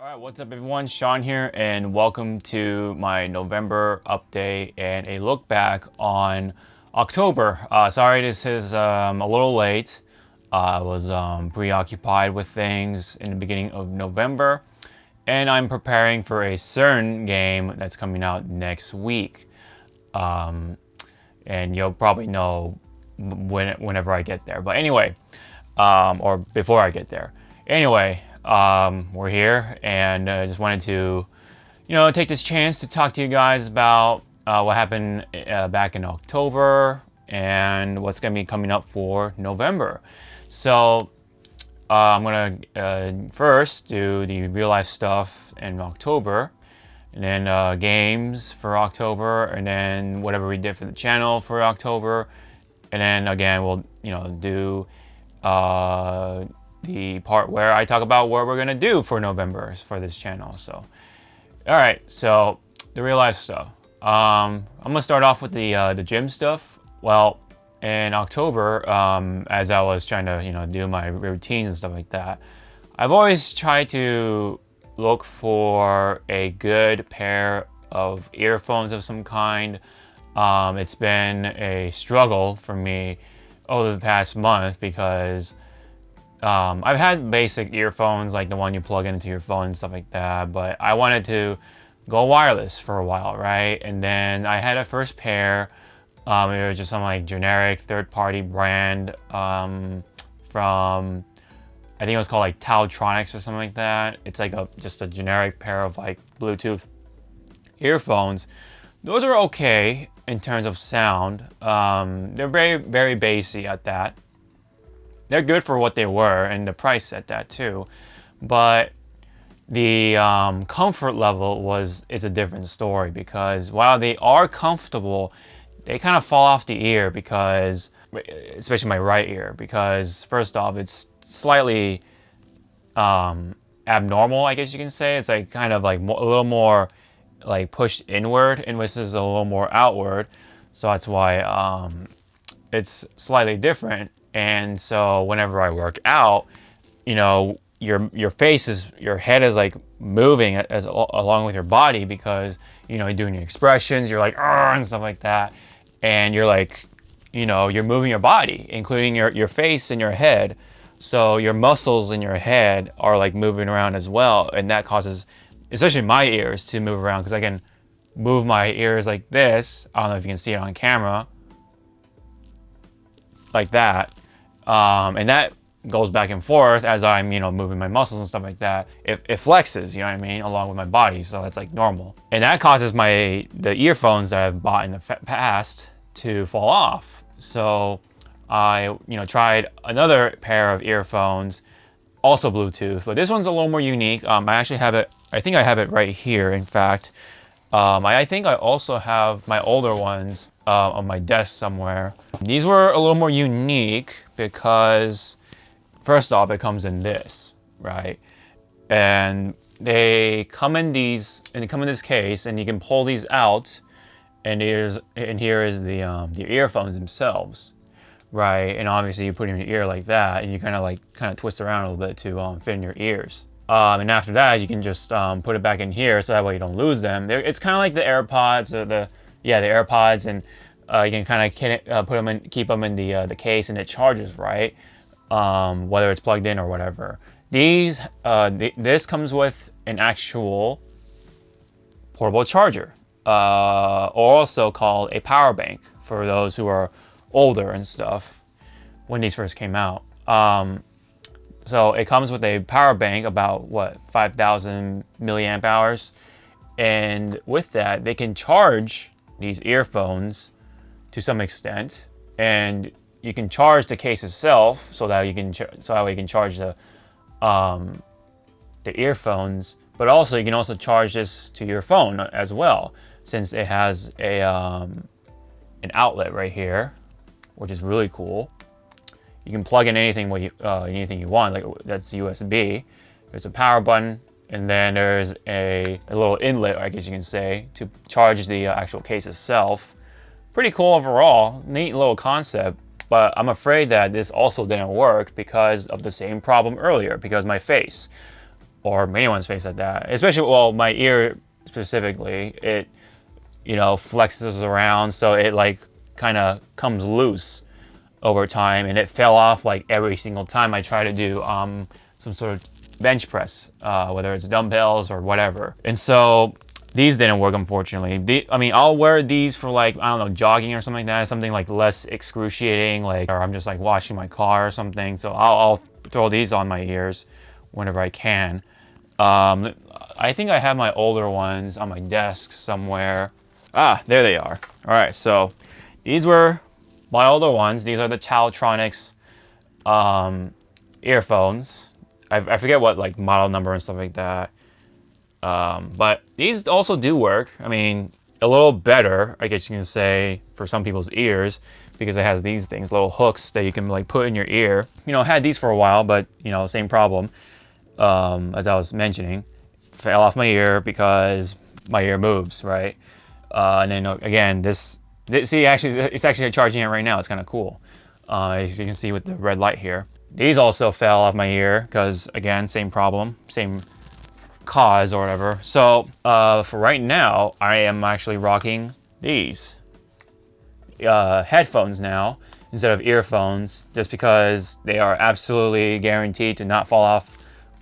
Alright, what's up everyone? Sean here and welcome to my November update and a look back on October. Sorry this is a little late. I was preoccupied with things in the beginning of November and I'm preparing for a certain game that's coming out next week. And you'll probably know whenever I get there. But anyway, or before I get there. Anyway, we're here and I just wanted to, take this chance to talk to you guys about what happened back in October and what's going to be coming up for November. So I'm going to first do the real life stuff in October, and then games for October, and then whatever we did for the channel for October, and then again we'll do the part where I talk about what we're gonna do for November for this channel. So all right, so the real life stuff. I'm gonna start off with the gym stuff. Well, in October, as I was trying to do my routines and stuff like that, I've always tried to look for a good pair of earphones of some kind. It's been a struggle for me over the past month because I've had basic earphones like the one you plug into your phone and stuff like that, but I wanted to go wireless for a while, right? And then I had a first pair. It was just some like generic third-party brand from, I think it was called like Tautronics or something like that. It's like just a generic pair of like Bluetooth earphones. Those are okay in terms of sound. They're very, very bassy at that. They're good for what they were and the price at that too. But the comfort level it's a different story, because while they are comfortable, they kind of fall off the ear because, especially my right ear, because first off, it's slightly abnormal, I guess you can say. It's like kind of like a little more like pushed inward, and this is a little more outward. So that's why it's slightly different. And so whenever I work out, your head is like moving along with your body, because you're doing your expressions, you're like and stuff like that, and you're like you're moving your body, including your face and your head. So your muscles in your head are like moving around as well, and that causes, especially my ears, to move around, because I can move my ears like this. I don't know if you can see it on camera, like that. And that goes back and forth as I'm, moving my muscles and stuff like that. It flexes, you know what I mean, along with my body. So it's like normal. And that causes the earphones that I've bought in the past to fall off. So I, tried another pair of earphones, also Bluetooth, but this one's a little more unique. I actually have it, I think I have it right here, in fact. I think I also have my older ones on my desk somewhere. These were a little more unique because, first off, it comes in this, right? And they come in this case, and you can pull these out, and here is the earphones themselves, right? And obviously you put it in your ear like that, and you kind of twist around a little bit to fit in your ears. And after that, you can just put it back in here, so that way you don't lose them. It's kind of like the AirPods, the AirPods, and you can kind of put them in, keep them in the case, and it charges, right? Whether it's plugged in or whatever. This comes with an actual portable charger, or also called a power bank for those who are older and stuff. When these first came out. So it comes with a power bank, about 5,000 milliamp hours, and with that they can charge these earphones to some extent, and you can charge the case itself so that you can charge the earphones, but also you can also charge this to your phone as well, since it has an outlet right here, which is really cool. You can plug in anything you want, like that's USB. There's a power button, and then there's a little inlet, I guess you can say, to charge the actual case itself. Pretty cool overall, neat little concept. But I'm afraid that this also didn't work because of the same problem earlier, because my face. or anyone's face at that. Especially, well, my ear specifically, it, flexes around, so it like kind of comes loose over time, and it fell off like every single time I try to do some sort of bench press, whether it's dumbbells or whatever. And so these didn't work, unfortunately. I mean, I'll wear these for like, I don't know, jogging or something like that, something like less excruciating, like, or I'm just like washing my car or something. So I'll throw these on my ears whenever I can. I think I have my older ones on my desk somewhere. Ah, there they are. All right, so these were my older ones. These are the Chowtronics earphones. I forget what like model number and stuff like that. But these also do work. I mean, a little better, I guess you can say, for some people's ears, because it has these things, little hooks that you can like put in your ear. I had these for a while, but same problem. As I was mentioning, fell off my ear because my ear moves, right? And then again, see, actually, it's actually charging it right now. It's kind of cool. As you can see with the red light here. These also fell off my ear because, again, same problem, same cause or whatever. So for right now, I am actually rocking these headphones now instead of earphones, just because they are absolutely guaranteed to not fall off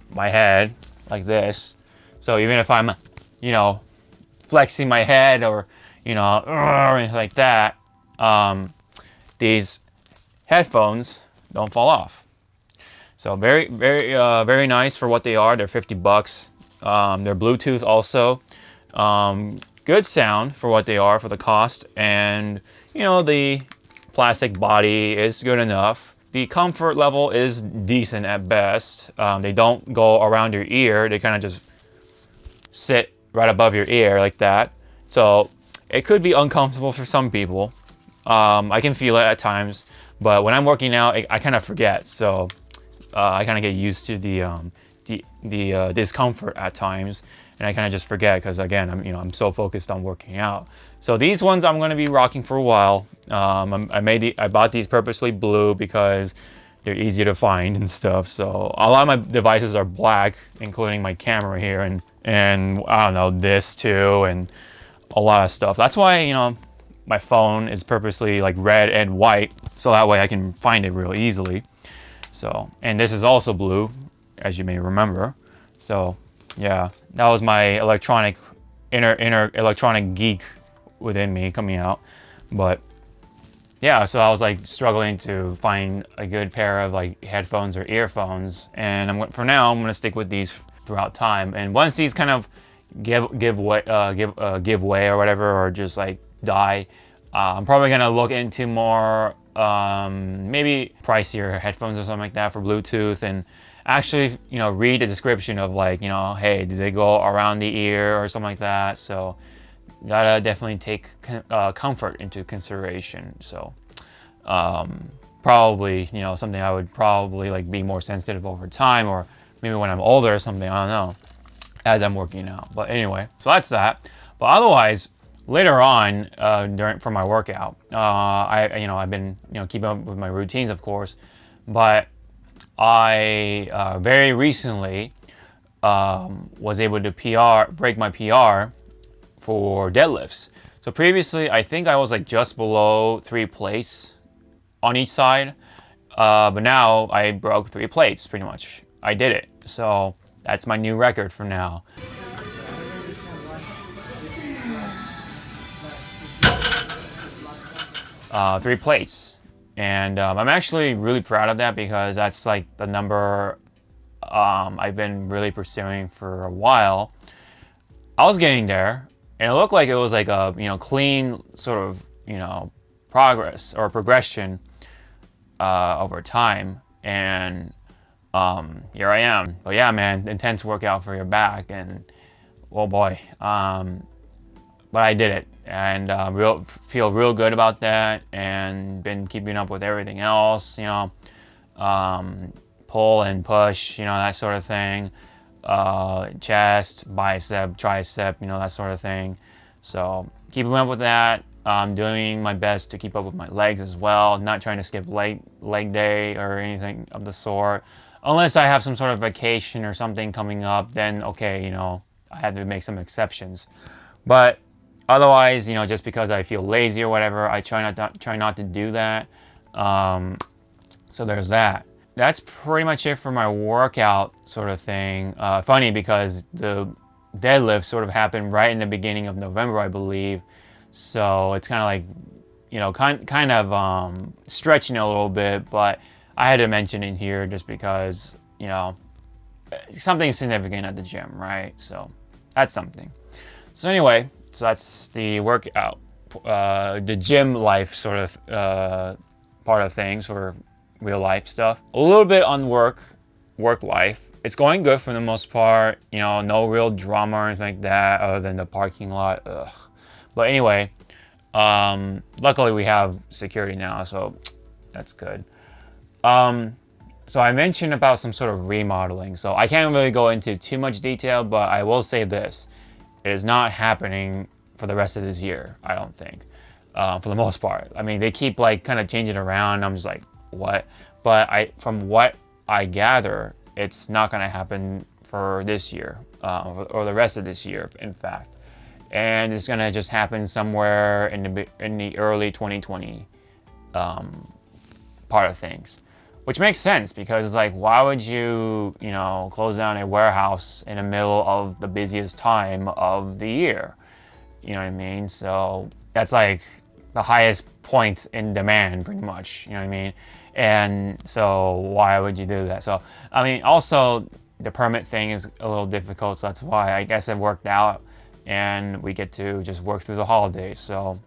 my head like this. So even if I'm, flexing my head or, or anything like that, these headphones don't fall off. So very, very, very nice for what they are. They're $50. They're Bluetooth also. Good sound for what they are, for the cost, and the plastic body is good enough. The comfort level is decent at best. They don't go around your ear. They kind of just sit right above your ear like that. So it could be uncomfortable for some people. I can feel it at times, but when I'm working out, I kind of forget. So I kind of get used to the discomfort at times, and I kind of just forget because, again, I'm so focused on working out. So these ones I'm going to be rocking for a while. I bought these purposely blue because they're easier to find and stuff. So a lot of my devices are black, including my camera here, and I don't know, this too, and a lot of stuff. That's why my phone is purposely like red and white, so that way I can find it real easily. So, and this is also blue, as you may remember. So yeah, that was my inner electronic geek within me coming out. But yeah, so I was like struggling to find a good pair of like headphones or earphones, and for now I'm gonna stick with these throughout time. And once these kind of give way or whatever, or just like die, I'm probably gonna look into more maybe pricier headphones or something like that for Bluetooth, and actually read the description of like hey, do they go around the ear or something like that. So gotta definitely take comfort into consideration. So probably something I would probably like be more sensitive over time, or maybe when I'm older or something, I don't know, as I'm working out. But anyway, so that's that. But otherwise, later on for my workout, I've been keeping up with my routines, of course, but I very recently was able to break my PR for deadlifts. So previously, I think I was like just below 3 plates on each side, but now I broke 3 plates pretty much. I did it. So that's my new record for now. Three plates. And I'm actually really proud of that, because that's like the number I've been really pursuing for a while. I was getting there, and it looked like it was like a clean sort of progress or progression over time. And here I am. But yeah, man, intense workout for your back, and oh boy. But I did it, and feel real good about that, and been keeping up with everything else, pull and push, that sort of thing, chest, bicep, tricep, that sort of thing. So keeping up with that. I'm doing my best to keep up with my legs as well, not trying to skip leg day or anything of the sort. Unless I have some sort of vacation or something coming up, then okay, you know, I had to make some exceptions. But otherwise, you know, just because I feel lazy or whatever, I try not to do that. So there's that. That's pretty much it for my workout sort of thing. Funny because the deadlift sort of happened right in the beginning of November, I believe. So it's kind of like, you know, kind of stretching a little bit, but I had to mention it here just because, you know, something significant at the gym, right? So that's something. So anyway, so that's the workout, the gym life sort of part of things, or real life stuff. A little bit on work life. It's going good for the most part. You know, no real drama or anything like that, other than the parking lot. Ugh. But anyway, luckily we have security now, so that's good. So I mentioned about some sort of remodeling. So I can't really go into too much detail, but I will say this: it is not happening for the rest of this year, I don't think, for the most part. I mean, they keep like kind of changing around. I'm just like, what? But from what I gather, it's not going to happen for this year, or the rest of this year, in fact. And it's going to just happen somewhere in the early 2020 part of things. Which makes sense, because it's like, why would you, you know, close down a warehouse in the middle of the busiest time of the year? You know what I mean? So that's like the highest point in demand, pretty much. You know what I mean? And so why would you do that? So, I mean, also the permit thing is a little difficult. So that's why I guess it worked out, and we get to just work through the holidays. So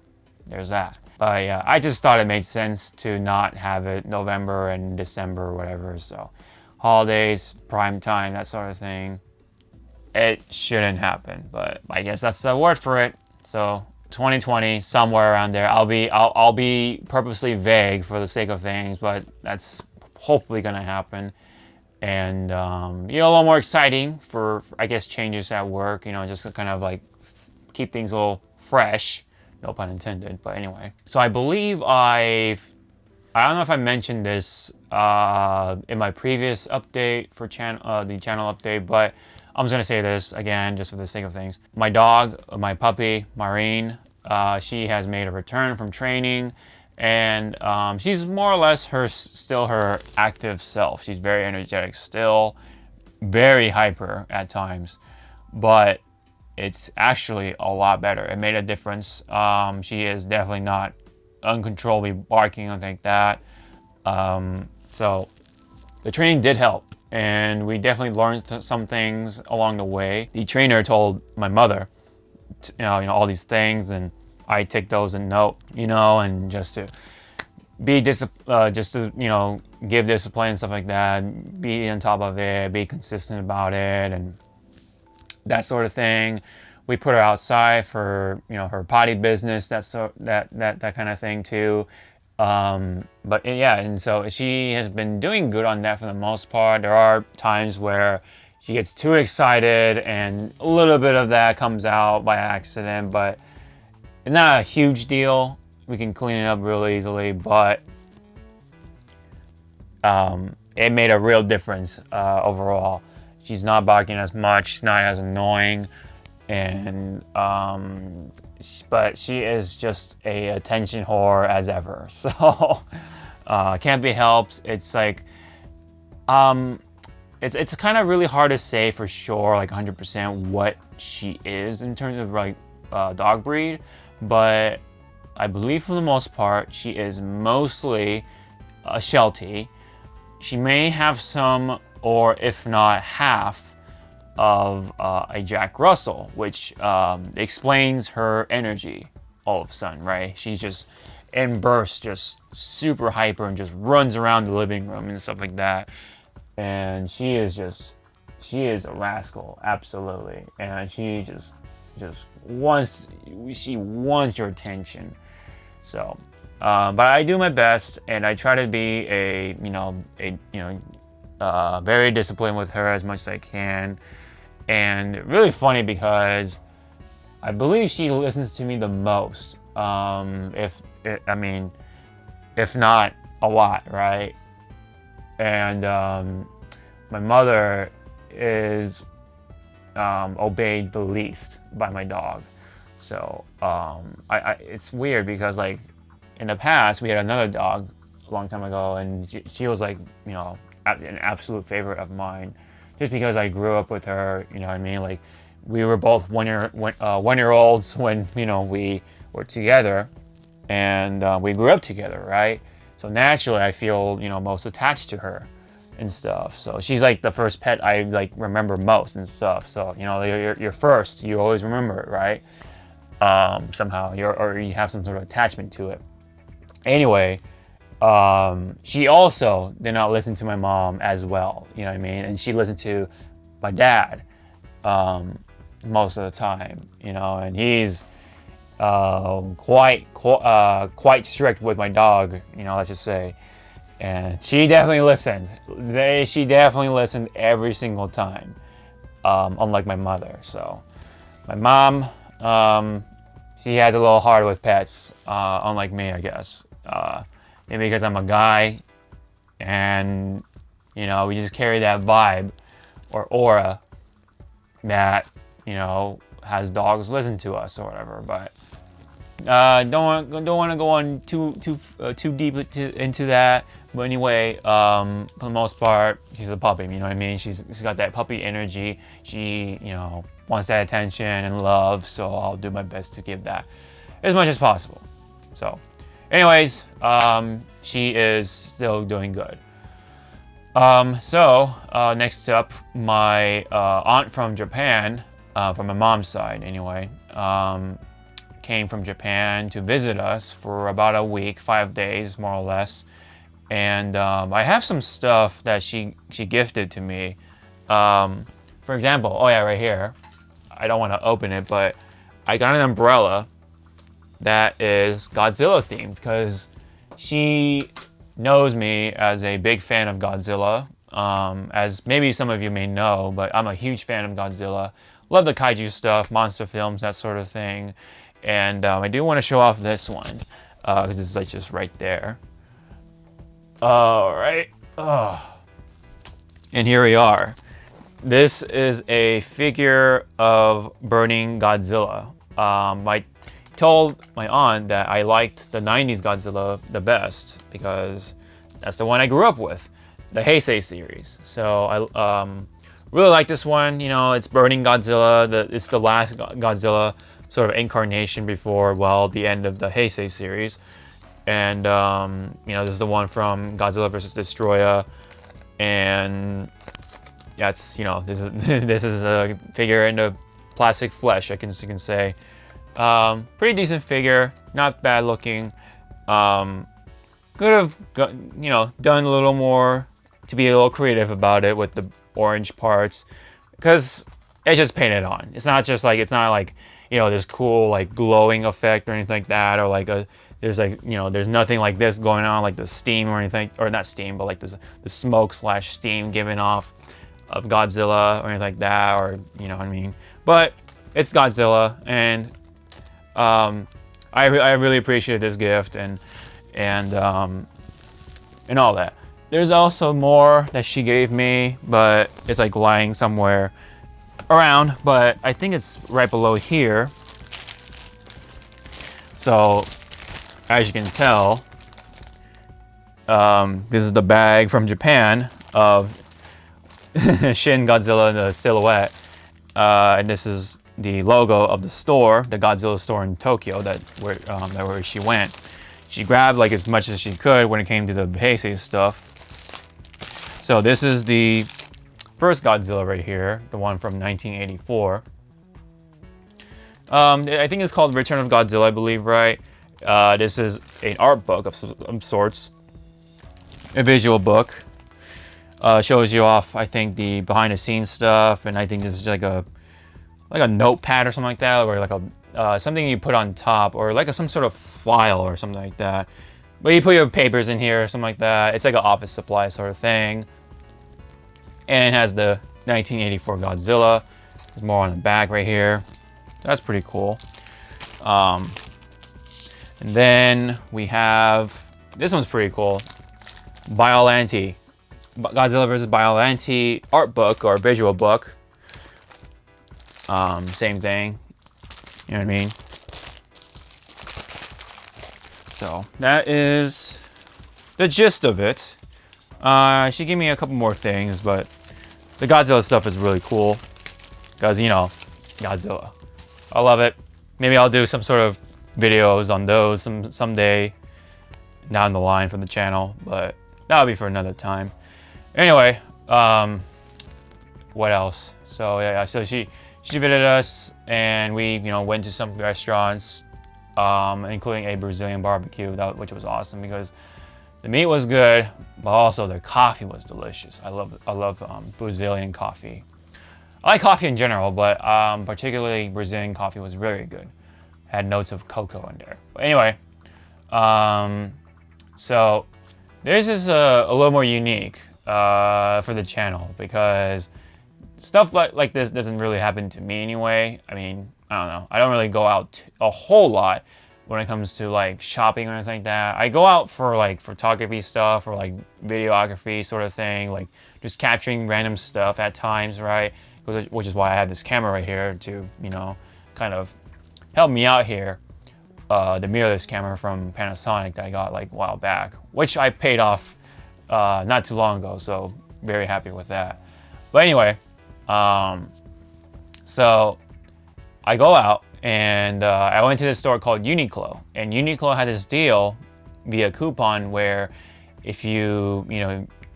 there's that. But yeah, I just thought it made sense to not have it November and December or whatever. So holidays, prime time, that sort of thing, it shouldn't happen. But I guess that's the word for it. So 2020, somewhere around there. I'll be purposely vague for the sake of things, but that's hopefully gonna happen. And you know, a little more exciting for I guess changes at work. You know, just to kind of like keep things a little fresh. No pun intended, but anyway. So I believe I don't know if I mentioned this in my previous update for the channel update, but I'm just gonna say this again just for the sake of things. My dog, my puppy, Maureen, she has made a return from training, and she's more or less still her active self. She's very energetic still, very hyper at times, but it's actually a lot better. It made a difference. She is definitely not uncontrollably barking or anything like that. So the training did help, and we definitely learned some things along the way. The trainer told my mother, you know, all these things, and I take those in note, you know, and just to be just to, you know, give discipline and stuff like that, be on top of it, be consistent about it, and that sort of thing. We put her outside for, you know, her potty business, that kind of thing too. But yeah, and so she has been doing good on that for the most part. There are times where she gets too excited and a little bit of that comes out by accident, but it's not a huge deal. We can clean it up real easily, but it made a real difference overall. She's not barking as much, she's not as annoying, and but she is just a attention whore as ever. So can't be helped. It's like it's kind of really hard to say for sure, like 100% what she is in terms of like dog breed, but I believe for the most part she is mostly a Sheltie. She may have some, or if not half, of a Jack Russell, which explains her energy all of a sudden, right? She's just in bursts, just super hyper, and just runs around the living room and stuff like that. And she is a rascal, absolutely. And she just wants your attention. So, but I do my best, and I try to be very disciplined with her as much as I can. And really funny because I believe she listens to me the most. If not a lot, right? And my mother is obeyed the least by my dog. So it's weird because like in the past we had another dog a long time ago, and she was like, you know, an absolute favorite of mine, just because I grew up with her. You know what I mean? Like we were both 1 year olds when, you know, we were together, and we grew up together, right? So naturally I feel, you know, most attached to her and stuff. So she's like the first pet I like remember most and stuff. So, you know, you're first, you always remember it, right? Somehow or you have some sort of attachment to it. Anyway, she also did not listen to my mom as well, you know what I mean? And she listened to my dad most of the time, you know, and he's quite strict with my dog, you know, let's just say. And she definitely listened. She definitely listened every single time, unlike my mother. So my mom, she has a little hard with pets, unlike me, I guess. Maybe because I'm a guy, and, you know, we just carry that vibe or aura that, you know, has dogs listen to us or whatever. But don't want to go on too deep into that. But anyway, for the most part, she's a puppy. You know what I mean? She's got that puppy energy. She, you know, wants that attention and love. So I'll do my best to give that as much as possible. So, anyways, she is still doing good. Next up, my aunt from Japan, from my mom's side anyway, came from Japan to visit us for about a week, 5 days more or less. And I have some stuff that she gifted to me. For example, oh yeah, right here. I don't want to open it, but I got an umbrella that is Godzilla themed because she knows me as a big fan of Godzilla. As maybe some of you may know, but I'm a huge fan of Godzilla. Love the kaiju stuff, monster films, that sort of thing. And I do want to show off this one because it's like just right there. All right. And here we are. This is a figure of burning Godzilla. I told my aunt that I liked the 90s Godzilla the best because that's the one I grew up with, the Heisei series. So I really like this one. You know, it's burning Godzilla. It's the last Godzilla sort of incarnation before, well, the end of the Heisei series. And, you know, this is the one from Godzilla vs. Destroyer. And that's, you know, this is a figure in the plastic flesh, you can say. Pretty decent figure, not bad looking. Could have, you know, done a little more to be a little creative about it with the orange parts, because it's just painted on. It's not like, you know, this cool like glowing effect or anything like that, or like there's like, you know, there's nothing like this going on, like the steam or anything, or not steam, but like the smoke / steam giving off of Godzilla or anything like that, or, you know what I mean. But it's Godzilla, and I really appreciate this gift and all that. There's also more that she gave me, but it's like lying somewhere around, but I think it's right below here. So as you can tell, this is the bag from Japan of Shin Godzilla, the silhouette, and this is the logo of the store, the Godzilla store in Tokyo, where she went. She grabbed like as much as she could when it came to the Heisei stuff. So this is the first Godzilla right here, the one from 1984. I think it's called Return of Godzilla, I believe, right? This is an art book of some sorts, a visual book. Shows you off, I think, the behind the scenes stuff, and I think this is like a notepad or something like that, or like a something you put on top, or like some sort of file or something like that. But you put your papers in here or something like that. It's like an office supply sort of thing. And it has the 1984 Godzilla. There's more on the back right here. That's pretty cool. And then we have, this one's pretty cool. Biollante, Godzilla vs. Biollante art book or visual book. Same thing. You know what I mean? So that is the gist of it. She gave me a couple more things, but the Godzilla stuff is really cool because, you know, Godzilla. I love it. Maybe I'll do some sort of videos on those someday down the line for the channel, but that'll be for another time. Anyway, what else? So yeah, so she visited us, and we, you know, went to some restaurants, including a Brazilian barbecue, which was awesome because the meat was good, but also their coffee was delicious. I love Brazilian coffee. I like coffee in general, but particularly Brazilian coffee was very good. Had notes of cocoa in there. But anyway, so this is a little more unique for the channel because stuff like this doesn't really happen to me anyway. I mean, I don't know. I don't really go out a whole lot when it comes to like shopping or anything like that. I go out for like photography stuff or like videography sort of thing, like just capturing random stuff at times, right? Which is why I have this camera right here to, you know, kind of help me out here. The mirrorless camera from Panasonic that I got like a while back, which I paid off not too long ago, so very happy with that. But anyway, so I go out and I went to this store called Uniqlo, and Uniqlo had this deal via coupon where if you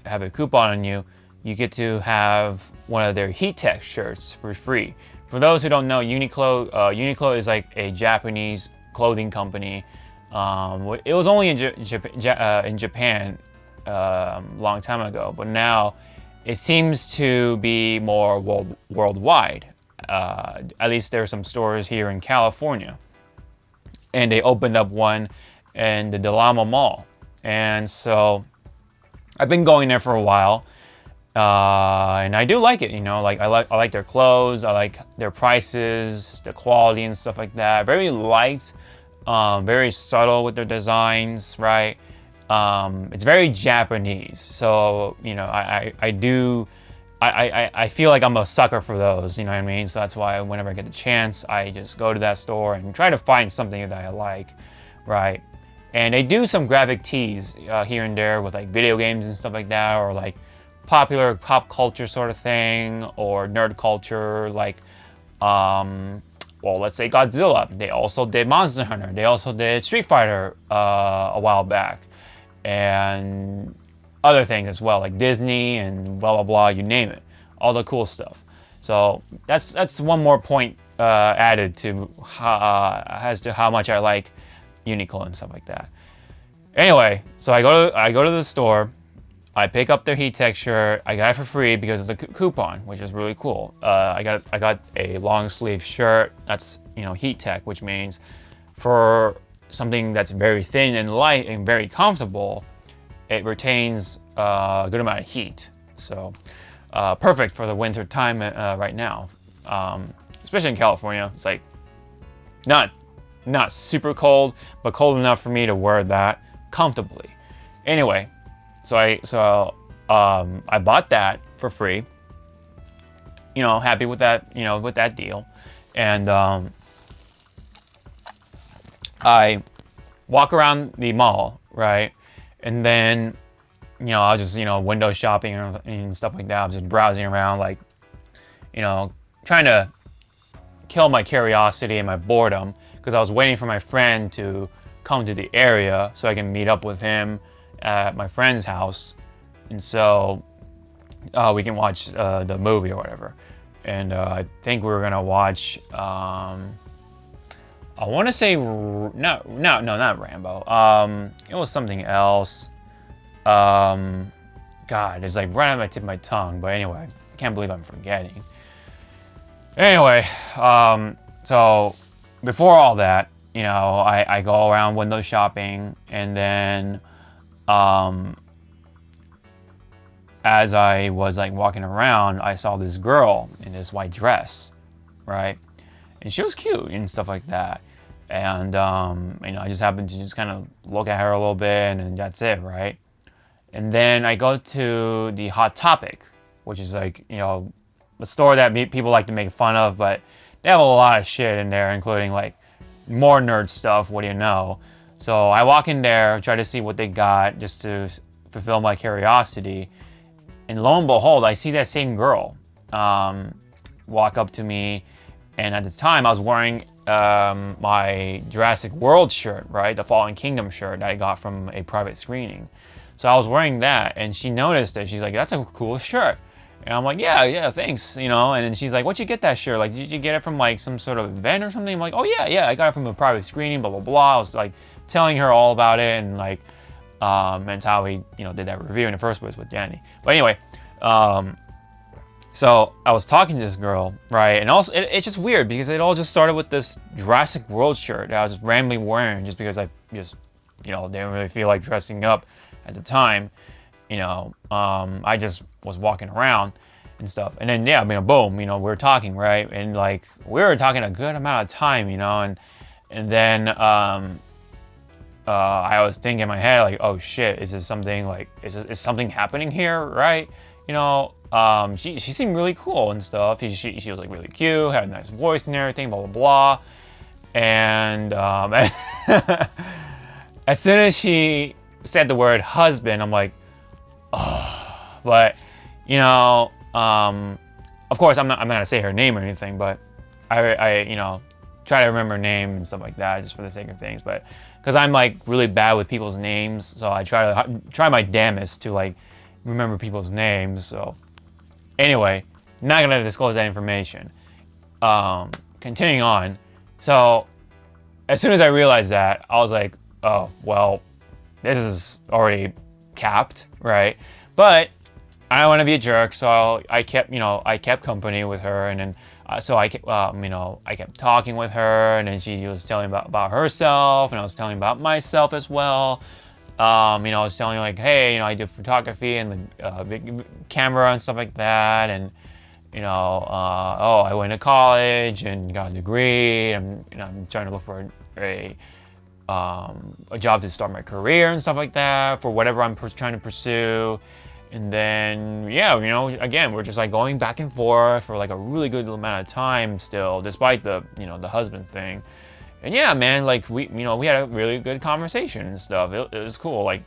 have a coupon on you, you get to have one of their heat tech shirts for free. For those who don't know, Uniqlo is like a Japanese clothing company. It was only in Japan long time ago, but now it seems to be more worldwide. At least there are some stores here in California, and they opened up one in the Del Amo Mall, and so I've been going there for a while, and I do like it. You know, like I like their clothes, I like their prices, the quality and stuff like that. Very light, very subtle with their designs, right? It's very Japanese, so you know I feel like I'm a sucker for those, you know what I mean? So that's why whenever I get the chance, I just go to that store and try to find something that I like, right? And they do some graphic tees here and there with like video games and stuff like that, or like popular pop culture sort of thing, or nerd culture, like, well, let's say Godzilla. They also did Monster Hunter. They also did Street Fighter a while back, and other things as well, like Disney and blah blah blah, you name it, all the cool stuff. So that's one more point added to as to how much I like Uniqlo and stuff like that. Anyway, so I go to the store, I pick up their heat tech shirt. I got it for free because of the coupon, which is really cool. I got a long sleeve shirt that's, you know, heat tech, which means for something that's very thin and light and very comfortable, it retains a good amount of heat. So perfect for the winter time right now, especially in California. It's like not super cold, but cold enough for me to wear that comfortably. Anyway, so I bought that for free. You know, happy with that, you know, with that deal. And I walk around the mall, right? And then, you know, I was just, you know, window shopping and stuff like that. I was just browsing around, like, you know, trying to kill my curiosity and my boredom, because I was waiting for my friend to come to the area so I can meet up with him at my friend's house, and so we can watch the movie or whatever. And I think we were gonna watch. I want to say not Rambo. It was something else. God, it's like right on my tip of my tongue. But anyway, I can't believe I'm forgetting. Anyway, so before all that, you know, I go around window shopping, and then as I was like walking around, I saw this girl in this white dress, right? And she was cute and stuff like that. And you know, I just happened to just kind of look at her a little bit, and that's it, right? And then I go to the Hot Topic, which is like, a store that people like to make fun of, but they have a lot of shit in there, including like more nerd stuff. What do you know? So I walk in there, try to see what they got just to fulfill my curiosity. And lo and behold, I see that same girl walk up to me. And at the time, I was wearing my Jurassic World shirt, right? The Fallen Kingdom shirt that I got from a private screening. So I was wearing that, and she noticed it. She's like, that's a cool shirt. And I'm like, yeah, thanks, And then she's like, where'd you get that shirt? Like, did you get it from like some sort of event or something? I'm like, oh yeah, I got it from a private screening, blah, blah, blah. I was like telling her all about it, and like, and it's how we, did that review in the first place with Danny. But anyway, so I was talking to this girl, right? And also, it's just weird because it all just started with this Jurassic World shirt that I was just randomly wearing just because I just, didn't really feel like dressing up at the time. I just was walking around and stuff. And then, boom, we were talking, right? And like, we were talking a good amount of time, and then I was thinking in my head, like, oh shit, is this something like, is something happening here, right? She seemed really cool and stuff. She was like really cute, had a nice voice and everything, blah, blah, blah. And as soon as she said the word husband, I'm like, oh, but of course I'm not gonna say her name or anything, but I try to remember her name and stuff like that just for the sake of things, but because I'm like really bad with people's names, so I try my damnest to like remember people's names. So anyway, not gonna disclose that information. Continuing on, so as soon as I realized that, I was like, oh well, this is already capped, right? But I don't want to be a jerk, so I kept company with her, and then so I kept talking with her, and then she was telling about herself, and I was telling about myself as well. I was telling her like, hey, I do photography and the big camera and stuff like that, and I went to college and got a degree, and I'm trying to look for a job to start my career and stuff like that for whatever I'm trying to pursue. And then, again, we're just like going back and forth for like a really good amount of time still, despite the, the husband thing. And yeah, man, like we had a really good conversation and stuff. It was cool. Like,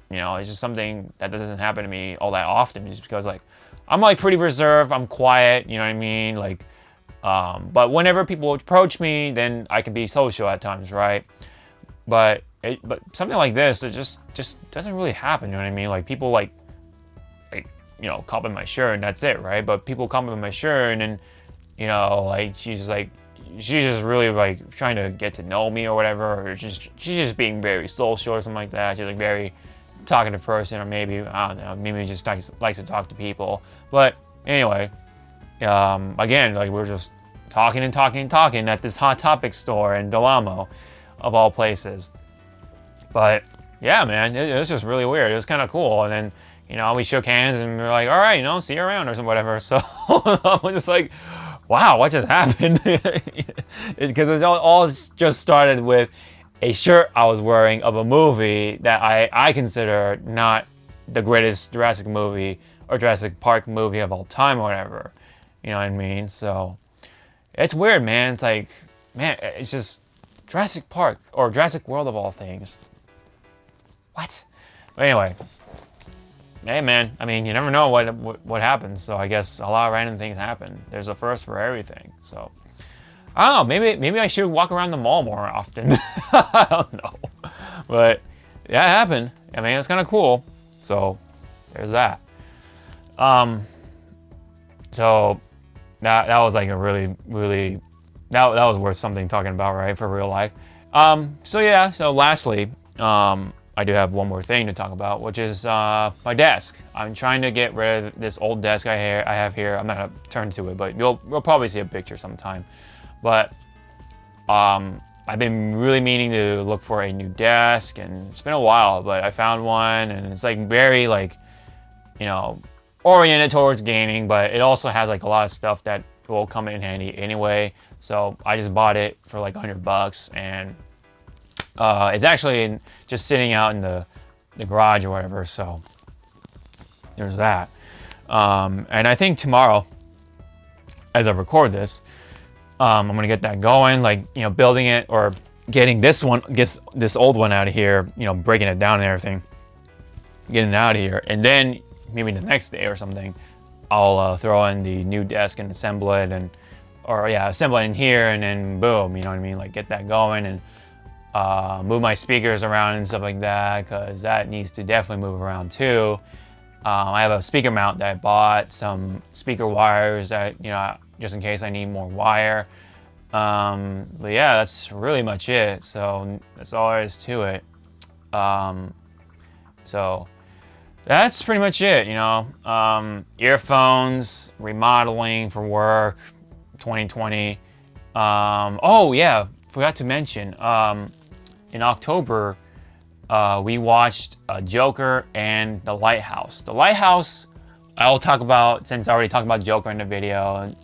it's just something that doesn't happen to me all that often, just because like, I'm like pretty reserved. I'm quiet, you know what I mean? Like, but whenever people approach me, then I can be social at times, right? But something like this, it just doesn't really happen, you know what I mean? Like people like compliment my shirt and that's it, right? But people compliment my shirt and then, like she's just really like trying to get to know me or whatever, or she's just being very social or something like that. She's like very talkative person, or maybe, I don't know, maybe just likes to talk to people. But anyway, again, like we're just talking at this Hot Topic store in Del Amo, of all places. But yeah, man, it was just really weird. It was kind of cool. And then, we shook hands and we were like, all right, see you around or some whatever. So I was just like, wow, what just happened? Because it all just started with a shirt I was wearing of a movie that I consider not the greatest Jurassic movie or Jurassic Park movie of all time or whatever. You know what I mean? So it's weird, man. It's like, man, it's just Jurassic Park or Jurassic World of all things. What? But anyway, hey man, I mean, you never know what happens. So I guess a lot of random things happen. There's a first for everything. So I don't know. Maybe I should walk around the mall more often. I don't know, but yeah, it happened. I mean, it's kind of cool. So there's that. So that was like a really that was worth something talking about, right, for real life. So yeah. So lastly, I do have one more thing to talk about, which is my desk. I'm trying to get rid of this old desk I have here. I'm not gonna turn to it, but you'll probably see a picture sometime. But I've been really meaning to look for a new desk, and it's been a while, but I found one, and it's like very like, oriented towards gaming, but it also has like a lot of stuff that will come in handy anyway. So I just bought it for like $100, and it's actually just sitting out in the garage or whatever. So there's that. And I think tomorrow, as I record this, I'm gonna get that going, like, you know, building it or getting this old one out of here, you know, breaking it down and everything, getting it out of here, and then maybe the next day or something, I'll throw in the new desk and assemble it, assemble it in here, and then boom, you know what I mean, like get that going, and move my speakers around and stuff like that, because that needs to definitely move around too. I have a speaker mount that I bought, some speaker wires that, you know, just in case I need more wire. But yeah, that's really much it. So that's all there is to it. So that's pretty much it, you know. Earphones, remodeling for work, 2020. Oh yeah, forgot to mention, in October, we watched Joker and The Lighthouse. The Lighthouse, I'll talk about, since I already talked about Joker in the video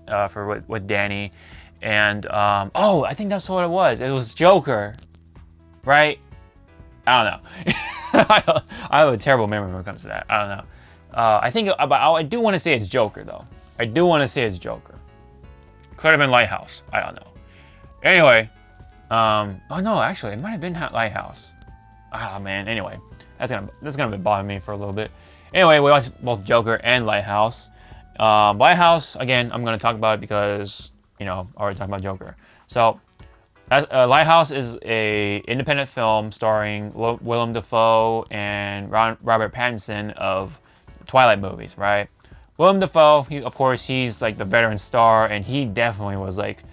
with Danny. And, oh, I think that's what it was. It was Joker, right? I don't know. I have a terrible memory when it comes to that. I don't know. I do want to say it's Joker, though. I do want to say it's Joker. Could have been Lighthouse. I don't know. Anyway, oh no, actually, it might have been Lighthouse. Ah, man. Anyway, that's gonna bother me for a little bit. Anyway, we watched both Joker and Lighthouse. Lighthouse, again, I'm gonna talk about it because, you know, I already talked about Joker. So, Lighthouse is a independent film starring Willem Dafoe and Robert Pattinson of Twilight movies, right? Willem Dafoe, of course, he's like the veteran star, and he definitely was like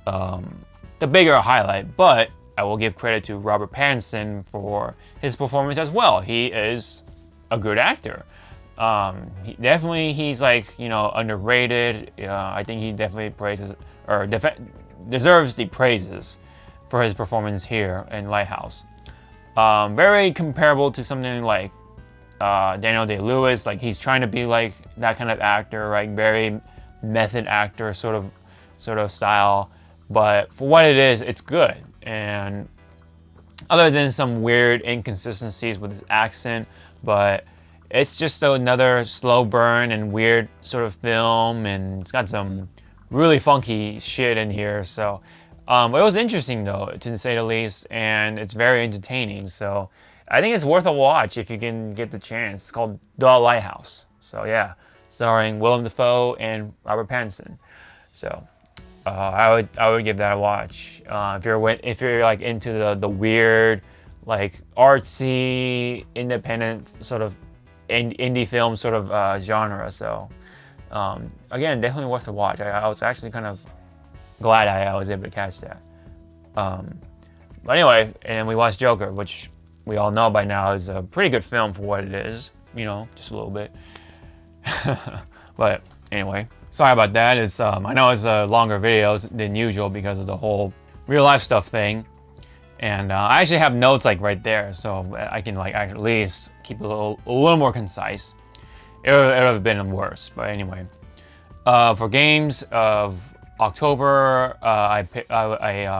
the bigger highlight. But I will give credit to Robert Pattinson for his performance as well. He is a good actor. He's like, you know, underrated. I think he definitely deserves the praises for his performance here in Lighthouse. Very comparable to something like Daniel Day-Lewis. Like, he's trying to be like that kind of actor, right? Very method actor sort of style. But for what it is, it's good. And other than some weird inconsistencies with his accent, but it's just another slow burn and weird sort of film, and it's got some really funky shit in here. So it was interesting, though, to say the least, and it's very entertaining. So I think it's worth a watch if you can get the chance. It's called The Lighthouse. So yeah, starring Willem Dafoe and Robert Pattinson. So I would give that a watch. If you're like into the weird, like artsy, independent sort of indie film sort of genre. So again, definitely worth a watch. I was actually kind of glad I was able to catch that. But anyway, and we watched Joker, which we all know by now is a pretty good film for what it is. You know, just a little bit. But anyway, sorry about that. I know it's a longer video than usual because of the whole real life stuff thing. And I actually have notes like right there, so I can like at least keep it a little more concise. It would have been worse, but anyway. For games of October, I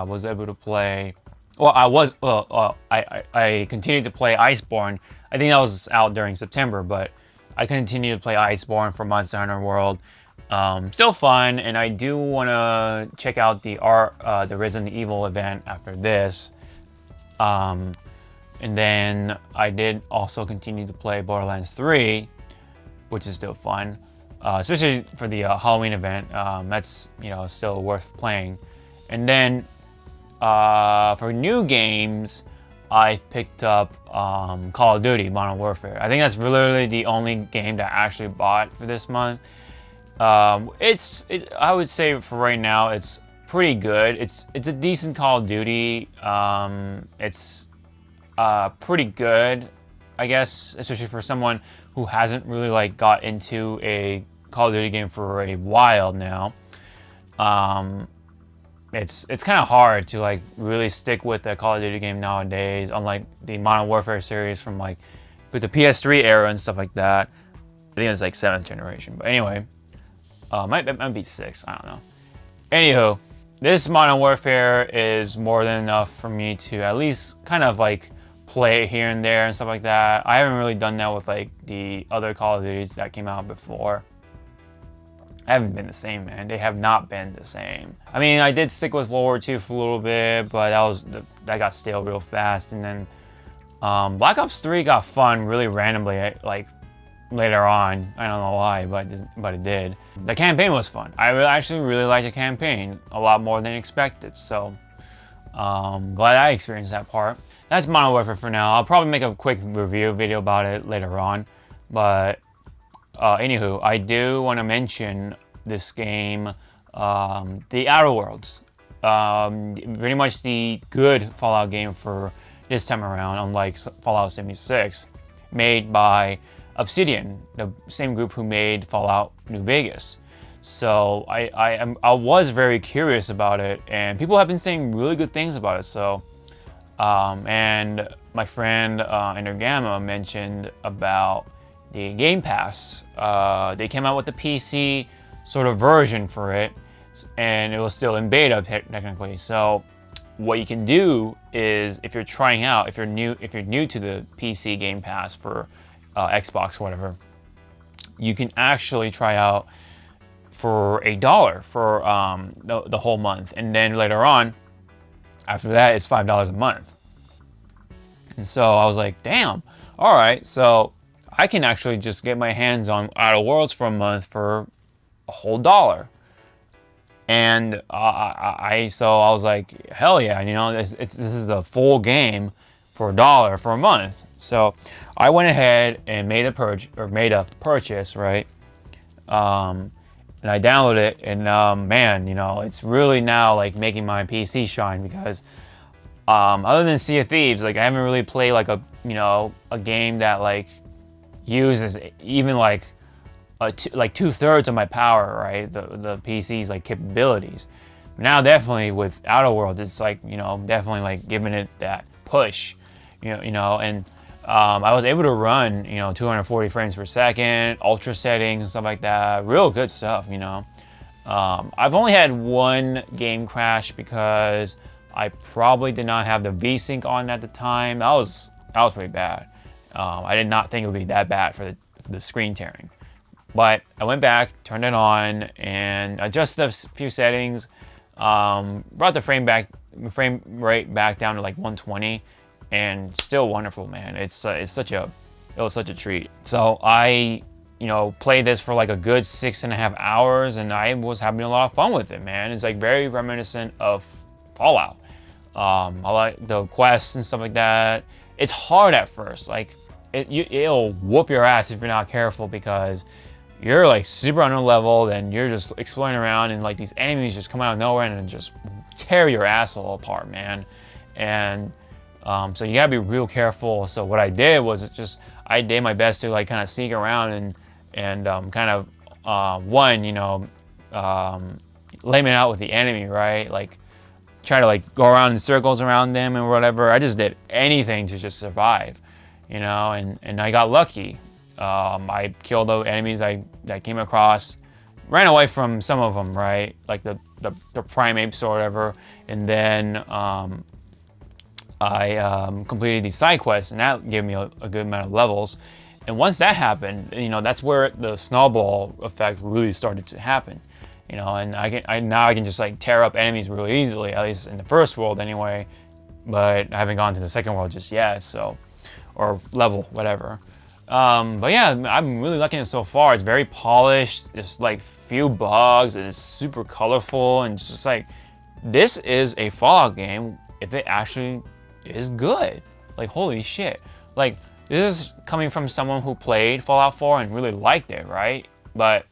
was able to play. I continued to play Iceborne. I think that was out during September, but I continued to play Iceborne for Monster Hunter World. Still fun, and I do want to check out the Resident Evil event after this. And then I did also continue to play Borderlands 3, which is still fun, especially for the Halloween event. That's, you know, still worth playing. And then for new games, I've picked up Call of Duty Modern Warfare. I think that's literally the only game that I actually bought for this month. I would say for right now, it's pretty good. It's a decent Call of Duty. It's pretty good, I guess, especially for someone who hasn't really like got into a Call of Duty game for a while now. It's kind of hard to like really stick with a Call of Duty game nowadays, unlike the Modern Warfare series from like with the PS3 era and stuff like that. I think it's like 7th generation, but anyway, might be 6th, I don't know. Anywho, this Modern Warfare is more than enough for me to at least kind of like play it here and there and stuff like that. I haven't really done that with like the other Call of Duties that came out before. I haven't been the same, man. They have not been the same. I mean, I did stick with World War II for a little bit, but that got stale real fast. And then Black Ops 3 got fun really randomly, like later on. I don't know why, but it did. The campaign was fun. I actually really liked the campaign a lot more than expected. So glad I experienced that part. That's Modern Warfare for now. I'll probably make a quick review video about it later on, but anywho, I do want to mention this game, the Outer Worlds. Pretty much the good Fallout game for this time around, unlike Fallout 76, made by Obsidian, the same group who made Fallout New Vegas. So I was very curious about it, and people have been saying really good things about it. So, and my friend Energamma mentioned about the Game Pass. They came out with the PC sort of version for it, and it was still in beta technically. So what you can do is, if you're trying out, if you're new to the PC Game Pass for Xbox, whatever, you can actually try out for $1 for the whole month, and then later on, after that, it's $5 a month. And so I was like, damn, all right, so I can actually just get my hands on Outer Worlds for a month for a whole $1. And so I was like, hell yeah, you know, this is a full game for $1 for a month. So I went ahead and made a purchase, right? And I downloaded it, and man, you know, it's really now like making my PC shine, because other than Sea of Thieves, like I haven't really played like a game that like uses even like like 2/3 of my power, right? The PC's like capabilities. Now definitely with Outer Worlds, it's like, you know, definitely like giving it that push, you know, and I was able to run, you know, 240 frames per second, ultra settings and stuff like that. Real good stuff, you know. I've only had one game crash because I probably did not have the VSync on at the time. That was pretty bad. I did not think it would be that bad for the screen tearing. But I went back, turned it on, and adjusted a few settings. Brought the frame rate back down to like 120, and still wonderful, man. It was such a treat. So I, you know, played this for like a good 6.5 hours, and I was having a lot of fun with it, man. It's like very reminiscent of Fallout. I like the quests and stuff like that. It's hard at first, like it'll whoop your ass if you're not careful, because you're like super under-leveled and you're just exploring around, and like these enemies just come out of nowhere and just tear your asshole apart, man. And so you gotta be real careful. So what I did was I did my best to like kind of sneak around and kind of layman out with the enemy, right? Like try to like go around in circles around them and whatever. I just did anything to just survive, you know, and I got lucky. I killed the enemies that came across, ran away from some of them, right? Like the primates or whatever. And then I completed these side quests, and that gave me a good amount of levels. And once that happened, you know, that's where the snowball effect really started to happen. You know, and now I can just like tear up enemies really easily, at least in the first world anyway. But I haven't gone to the second world just yet, so, or level, whatever. But yeah, I'm really liking it so far. It's very polished. There's like few bugs, and it's super colorful, and it's just like, this is a Fallout game if it actually is good. Like, holy shit. Like, this is coming from someone who played Fallout 4 and really liked it, right? But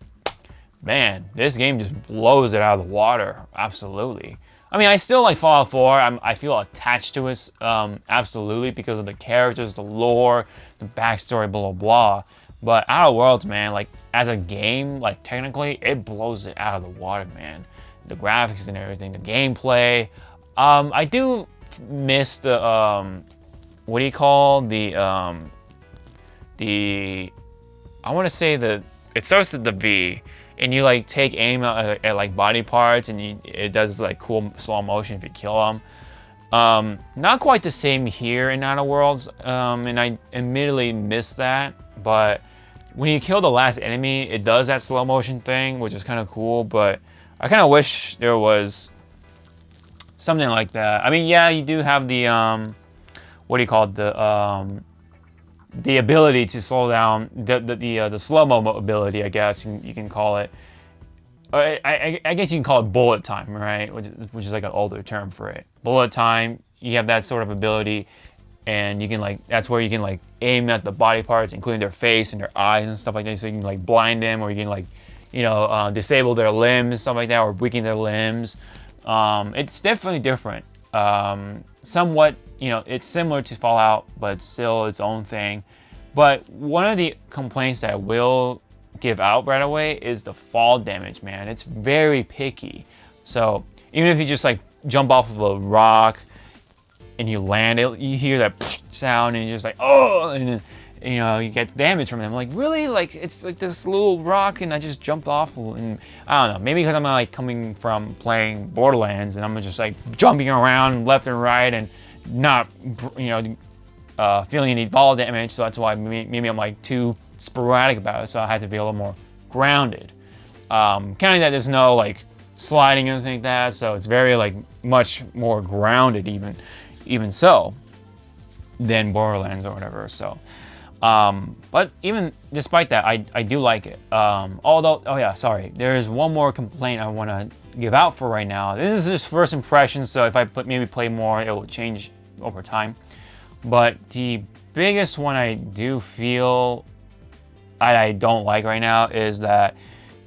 man, this game just blows it out of the water. Absolutely. I mean, I still like Fallout 4. I feel attached to it, absolutely, because of the characters, the lore, the backstory, blah, blah, blah. But Outer Worlds, man, like, as a game, like, technically, it blows it out of the water, man. The graphics and everything, the gameplay. I do miss the, what do you call the, I want to say it starts with the V. And you like take aim at like body parts, and it does like cool slow motion if you kill them. Not quite the same here in Outer Worlds, and I admittedly missed that, but when you kill the last enemy, it does that slow motion thing, which is kind of cool, but I kind of wish there was something like that. I mean, yeah, you do have the, what do you call it, the ability to slow down, the slow-mo ability, I guess you can call it. I guess you can call it bullet time, right? Which is like an older term for it. Bullet time, you have that sort of ability, and you can like, that's where you can like aim at the body parts, including their face and their eyes and stuff like that. So you can like blind them, or you can like, you know, disable their limbs and stuff like that, or weaken their limbs. It's definitely different. Somewhat, you know, it's similar to Fallout, but still its own thing. But one of the complaints that I will give out right away is the fall damage, man. It's very picky. So even if you just like jump off of a rock and you land it, you hear that sound and you're just like, oh, and then, you know, you get damage from them. Like, really? Like, it's like this little rock and I just jumped off, and I don't know, maybe because I'm like coming from playing Borderlands and I'm just like jumping around left and right and not, you know, feeling any fall damage. So that's why maybe I'm like too sporadic about it. So I had to be a little more grounded. Counting that there's no like sliding or anything like that. So it's very like much more grounded even so than Borderlands or whatever. So, but even despite that, I do like it. Although, oh yeah, sorry. There's one more complaint I want to give out for right now. This is just first impressions, so if I maybe play more, it will change over time. But the biggest one I do feel I don't like right now is that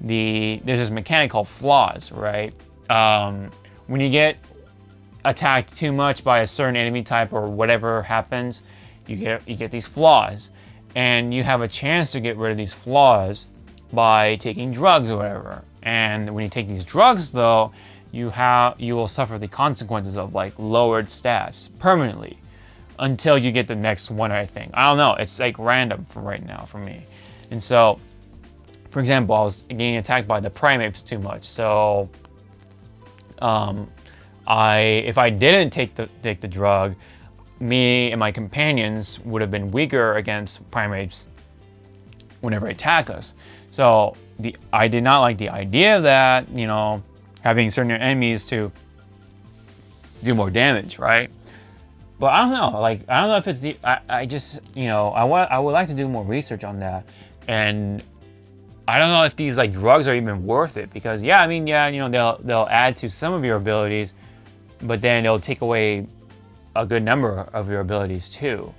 there's this mechanic called flaws, right? When you get attacked too much by a certain enemy type or whatever happens, you get these flaws, and you have a chance to get rid of these flaws by taking drugs or whatever. And when you take these drugs, though, you will suffer the consequences of like lowered stats permanently until you get the next one. I think, I don't know, it's like random for right now for me. And so, for example, I was getting attacked by the primates too much, so if I didn't take the drug, me and my companions would have been weaker against primates whenever they attack us. So I did not like the idea of that, you know, having certain enemies to do more damage, right? But I don't know, like, I don't know if it's I just, you know, I would like to do more research on that. And I don't know if these like drugs are even worth it, because yeah, I mean, yeah, you know, they'll add to some of your abilities, but then they'll take away a good number of your abilities too,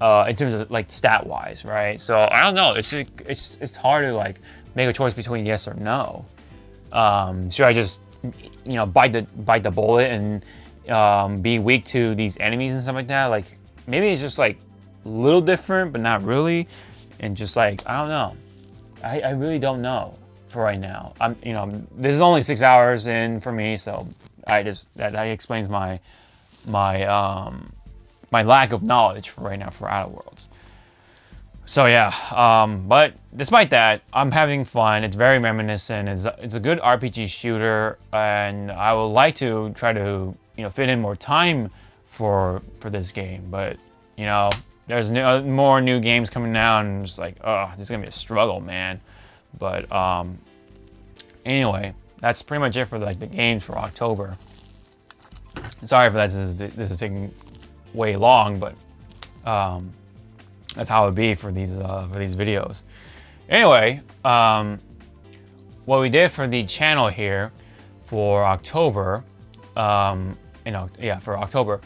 in terms of like stat wise, right? So I don't know, it's hard to like make a choice between yes or no. Should I just, you know, bite the bullet and be weak to these enemies and stuff like that? Like, maybe it's just like a little different, but not really. And just like, I don't know. I really don't know for right now. You know, this is only 6 hours in for me, so that explains my lack of knowledge for right now for Outer Worlds. So yeah, but despite that, I'm having fun. It's very reminiscent. It's a good RPG shooter, and I would like to try to, you know, fit in more time for this game. But you know, there's more new games coming out, and I'm just like, oh, this is gonna be a struggle, man. But anyway, that's pretty much it for like the games for October. Sorry for that. This is taking way long, but that's how it be for these videos. Anyway, what we did for the channel here for October, for October,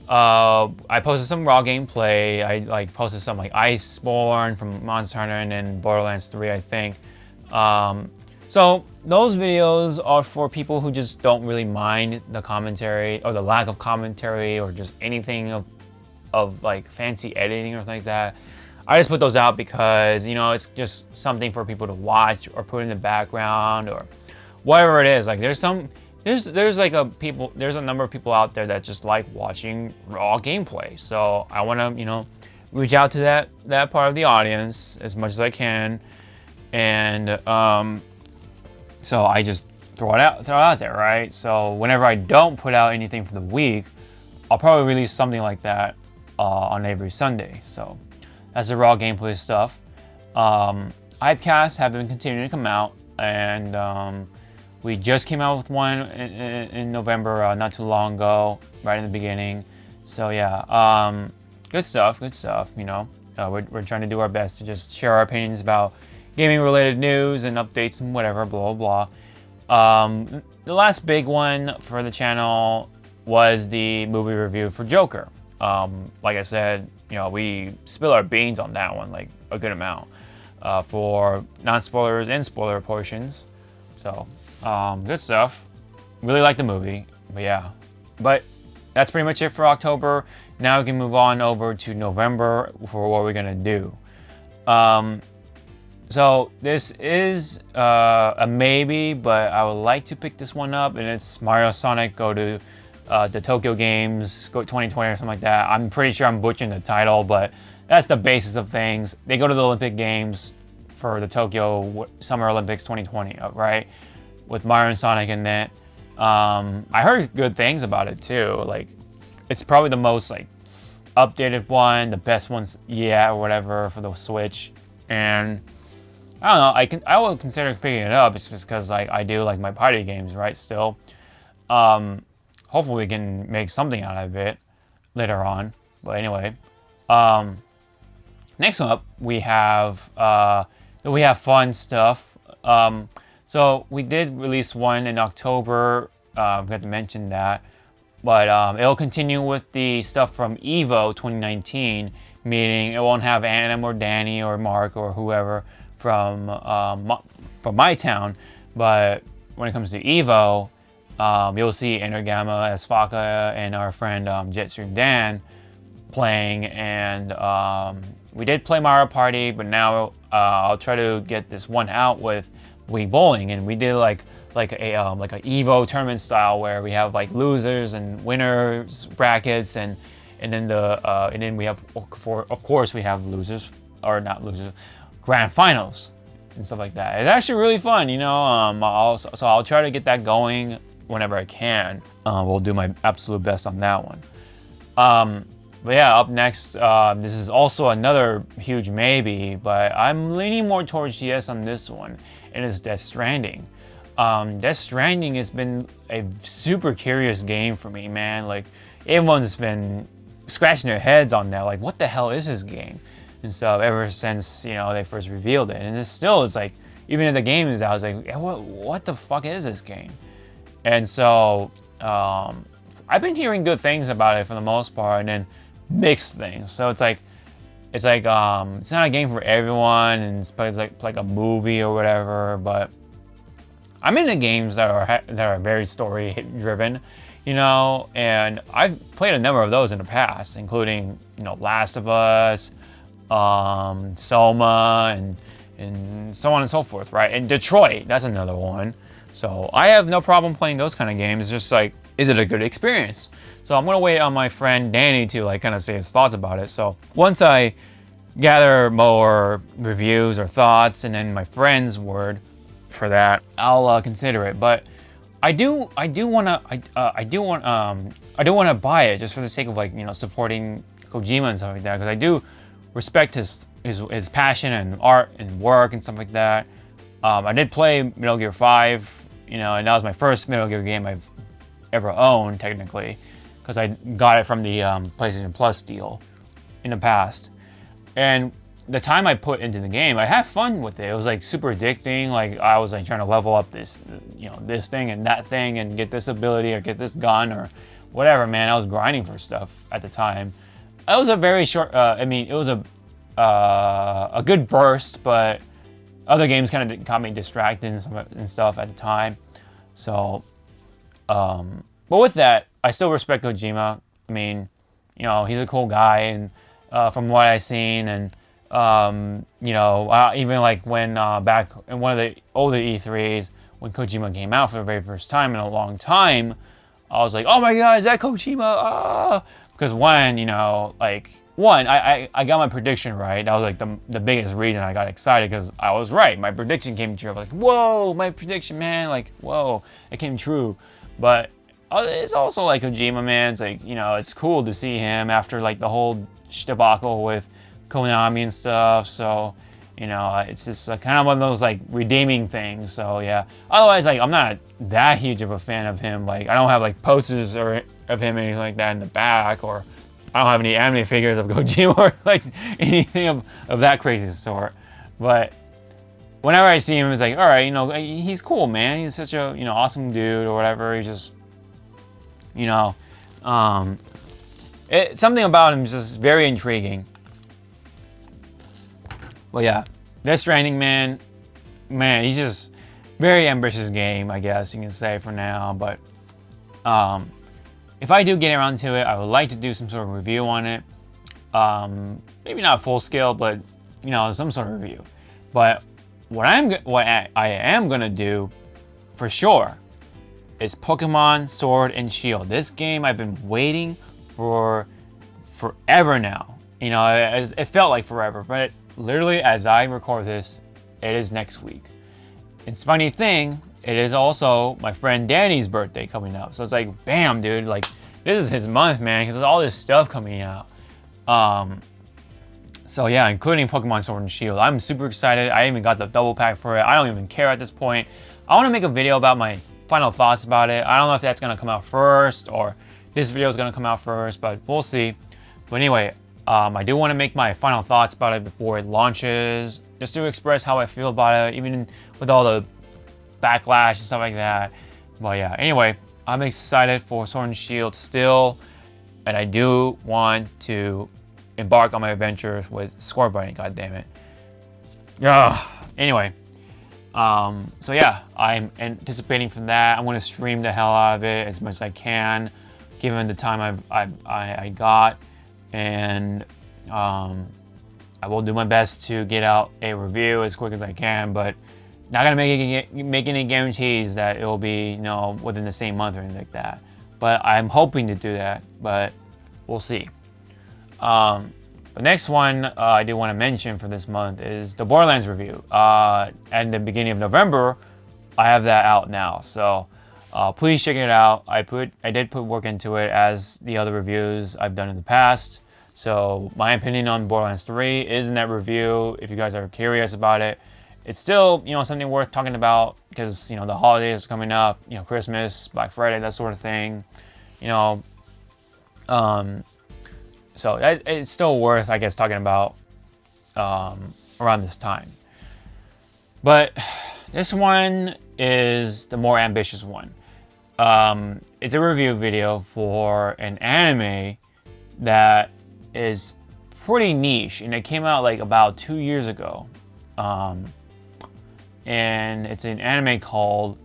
I posted some raw gameplay. I like posted some like Iceborne from Monster Hunter and then Borderlands 3, I think. So those videos are for people who just don't really mind the commentary or the lack of commentary or just anything of like fancy editing or something like that. I just put those out because, you know, it's just something for people to watch or put in the background or whatever it is. Like there's like there's a number of people out there that just like watching raw gameplay. So I want to, you know, reach out to that part of the audience as much as I can. And so I just throw it out there, right? So whenever I don't put out anything for the week, I'll probably release something like that on every Sunday. So that's the raw gameplay stuff. Hypecasts have been continuing to come out, and we just came out with one in November, not too long ago, right in the beginning. So yeah, good stuff. You know, we're trying to do our best to just share our opinions about gaming-related news and updates and whatever, blah blah blah. The last big one for the channel was the movie review for Joker. Like I said, you know, we spill our beans on that one, like a good amount, for non-spoilers and spoiler portions. So, good stuff. Really like the movie, but yeah. But that's pretty much it for October. Now we can move on over to November for what we're gonna do. So this is a maybe, but I would like to pick this one up, and it's Mario Sonic Go to the Tokyo Games, Go 2020 or something like that. I'm pretty sure I'm butchering the title, but that's the basis of things. They go to the Olympic Games for the Tokyo Summer Olympics 2020, right? With Mario and Sonic in it. I heard good things about it too. Like, it's probably the most like updated one, the best ones yet, or whatever for the Switch. And I don't know, I will consider picking it up. It's just because like I do like my party games, right? Still, hopefully we can make something out of it later on. But anyway, next up we have fun stuff. So we did release one in October. Forgot to mention that, but it'll continue with the stuff from Evo 2019. Meaning it won't have Adam or Danny or Mark or whoever from my town, but when it comes to Evo, you'll see Energamma as Faka and our friend Jetstream Dan playing, and we did play Mario Party, but now I'll try to get this one out with Wii Bowling, and we did like a Evo tournament style where we have like losers and winners brackets, and then we have, of course we have losers, or not losers, grand finals and stuff like that. It's actually really fun, you know. So I'll try to get that going whenever I can. We'll do my absolute best on that one. But yeah, up next, this is also another huge maybe, but I'm leaning more towards yes on this one, and it's Death Stranding. Death Stranding has been a super curious game for me, man. Like, everyone's been scratching their heads on that, like, what the hell is this game? And so ever since, you know, they first revealed it, and it's like, even if the game is out, I was like, what the fuck is this game? And so I've been hearing good things about it for the most part, and then mixed things. So it's not a game for everyone, and it's like a movie or whatever. But I'm into games that are very story driven, you know, and I've played a number of those in the past, including, you know, Last of Us, Soma, and so on and so forth, right? And Detroit, that's another one. So I have no problem playing those kind of games. It's just like, is it a good experience? So I'm gonna wait on my friend Danny to like kind of say his thoughts about it. So once I gather more reviews or thoughts, and then my friend's word for that, I'll consider it. But I do want to buy it just for the sake of, like, you know, supporting Kojima and stuff like that, because I do respect his passion and art and work and stuff like that. I did play Metal Gear 5, you know, and that was my first Metal Gear game I've ever owned, technically, because I got it from the PlayStation Plus deal in the past. And the time I put into the game, I had fun with it. It was like super addicting. Like, I was like trying to level up this, you know, this thing and that thing, and get this ability or get this gun or whatever, man. I was grinding for stuff at the time. It was a very short, it was a good burst, but other games kind of got me distracted and stuff at the time. So, but with that, I still respect Kojima. I mean, you know, he's a cool guy, and from what I've seen, and you know, even like when back in one of the older E3s, when Kojima came out for the very first time in a long time, I was like, oh my god, is that Kojima? Ah! Because one, you know, like, I got my prediction right. That was like the biggest reason I got excited, because I was right. My prediction came true. I was like, whoa, my prediction, man, like, whoa, it came true. But it's also like Kojima, man. It's like, it's cool to see him after like the whole debacle with Konami and stuff. So, it's just kind of one of those like redeeming things. So yeah. Otherwise, like I'm not that huge of a fan of him. Like I don't have like posters or of him or anything like that in the back, or I don't have any anime figures of Kojima or like anything of that crazy sort. But whenever I see him, it's like, all right, he's cool, man. He's such a awesome dude or whatever. He's just something about him is just very intriguing. Well, yeah, Death Stranding, man, he's just very ambitious game, I guess you can say for now. But if I do get around to it, I would like to do some sort of review on it. Maybe not full scale, but some sort of review. But what I am gonna do for sure is Pokemon Sword and Shield. This game I've been waiting for forever now. It felt like forever, but literally as I record this, it is next week. It's funny thing, it is also my friend Danny's birthday coming up. So it's like, bam, dude, like this is his month, man, because there's all this stuff coming out. So yeah, including Pokemon Sword and Shield. I'm super excited. I even got the double pack for it. I don't even care at this point. I want to make a video about my final thoughts about it. I don't know if that's going to come out first or this video is going to come out first, but we'll see. But anyway, I do want to make my final thoughts about it before it launches, just to express how I feel about it, even with all the backlash and stuff like that. But yeah, anyway, I'm excited for Sword and Shield still, and I do want to embark on my adventures with Scorbunny, god damn it. Yeah. Anyway, so yeah, I'm anticipating for that. I'm going to stream the hell out of it as much as I can, given the time I got, and I will do my best to get out a review as quick as I can, but not gonna make any guarantees that it will be within the same month or anything like that. But I'm hoping to do that, but we'll see. The next one I do want to mention for this month is the Borderlands review. At the beginning of November, I have that out now, so please check it out. I did put work into it as the other reviews I've done in the past. So my opinion on Borderlands 3 is in that review. If you guys are curious about it, it's still something worth talking about because the holidays are coming up. Christmas, Black Friday, that sort of thing. So it's still worth, I guess, talking about around this time. But this one is the more ambitious one. It's a review video for an anime that is pretty niche, and it came out like about 2 years ago. And it's an anime called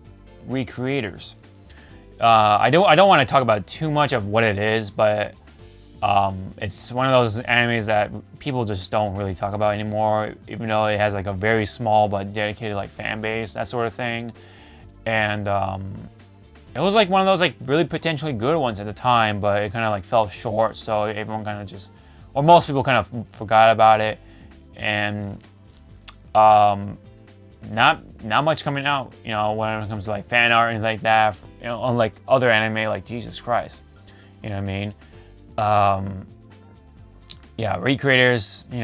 Recreators. I don't want to talk about too much of what it is, but it's one of those animes that people just don't really talk about anymore, even though it has like a very small but dedicated like fan base, that sort of thing. And it was like one of those like really potentially good ones at the time, but it kind of like fell short, so everyone kind of just, or most people kind of forgot about it. And not much coming out, when it comes to like fan art and like that, unlike other anime like Jesus Christ, you know what I mean? Yeah, Recreators, I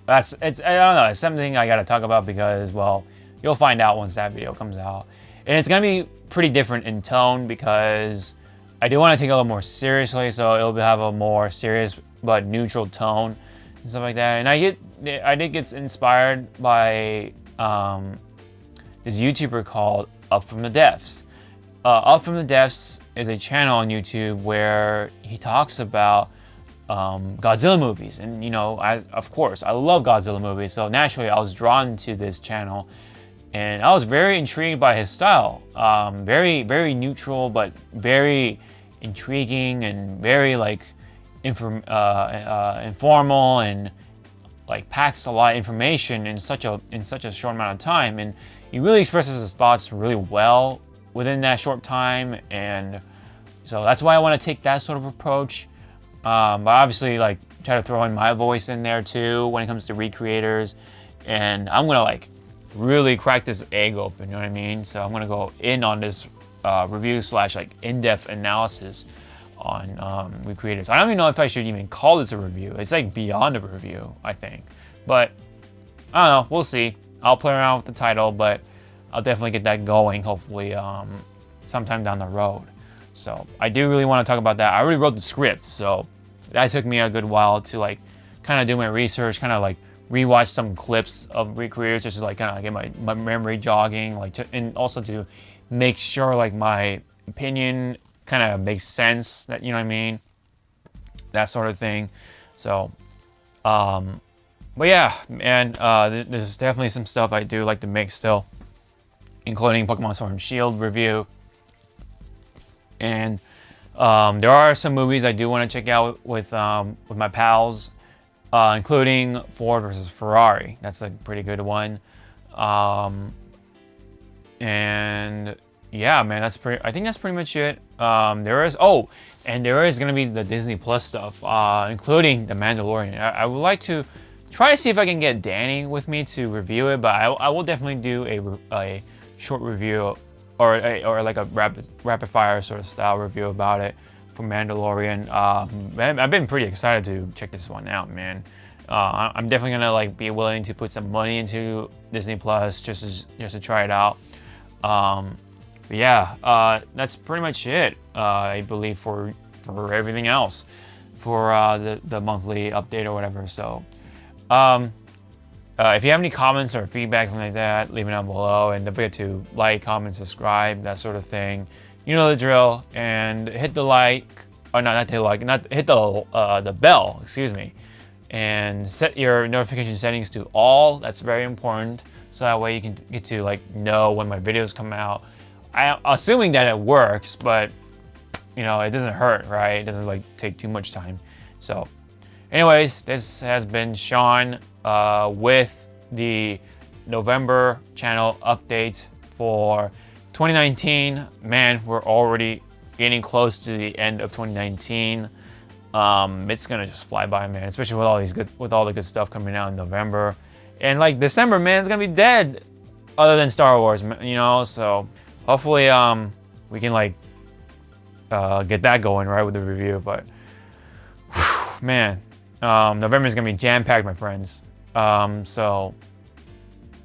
don't know, it's something I gotta talk about because, well, you'll find out once that video comes out. And it's gonna be pretty different in tone because I do want to take it a little more seriously, so it'll have a more serious but neutral tone and stuff like that. And I did get inspired by this YouTuber called Up From The Depths. Up From The Depths is a channel on YouTube where he talks about Godzilla movies, and of course I love Godzilla movies, so naturally I was drawn to this channel, and I was very intrigued by his style. Very, very neutral, but very intriguing and very like informal, and like packs a lot of information in such a short amount of time, and he really expresses his thoughts really well within that short time. And so that's why I want to take that sort of approach, but obviously like try to throw in my voice in there too when it comes to Recreators. And I'm gonna like really crack this egg open, you know what I mean? So I'm gonna go in on this review slash like in-depth analysis on recreators. I don't even know if I should even call this a review. It's like beyond a review, I think. But I don't know. We'll see. I'll play around with the title, but I'll definitely get that going. Hopefully, sometime down the road. So I do really want to talk about that. I already wrote the script, so that took me a good while to like kind of do my research, kind of like rewatch some clips of recreators, just to like kind of get my memory jogging, like and also to make sure like my opinion kind of makes sense, that, you know what I mean, that sort of thing. So but yeah, man, there's definitely some stuff I do like to make still, including Pokemon Sword and Shield review, and there are some movies I do want to check out with my pals, including Ford versus Ferrari. That's a pretty good one. And yeah, man, I think that's pretty much it. There is gonna be the Disney Plus stuff, including The Mandalorian. I would like to try to see if I can get Danny with me to review it, but I will definitely do a short review or like a rapid fire sort of style review about it for Mandalorian. I've been pretty excited to check this one out, man. I'm definitely gonna like be willing to put some money into Disney Plus just to try it out. But yeah, that's pretty much it. I believe for everything else, for the monthly update or whatever. So, if you have any comments or feedback, something like that, leave it down below, and don't forget to like, comment, subscribe, that sort of thing. You know the drill, and hit the like, or not hit the like, not hit the bell, excuse me, and set your notification settings to all. That's very important, so that way you can get to like know when my videos come out. I'm assuming that it works, but you know, it doesn't hurt, right? It doesn't like take too much time. So anyways, this has been Sean with the November channel update for 2019. Man, we're already getting close to the end of 2019. It's gonna just fly by, man, especially with all the good stuff coming out in November. And like December, man, it's gonna be dead other than Star Wars, you know. So hopefully we can like get that going right with the review. But whew, man, November is gonna be jam-packed, my friends. So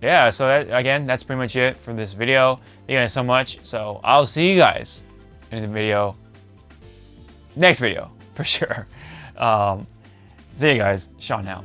yeah, so that's pretty much it for this video. Thank you guys so much. So I'll see you guys in the next video for sure. See you guys. Sean out.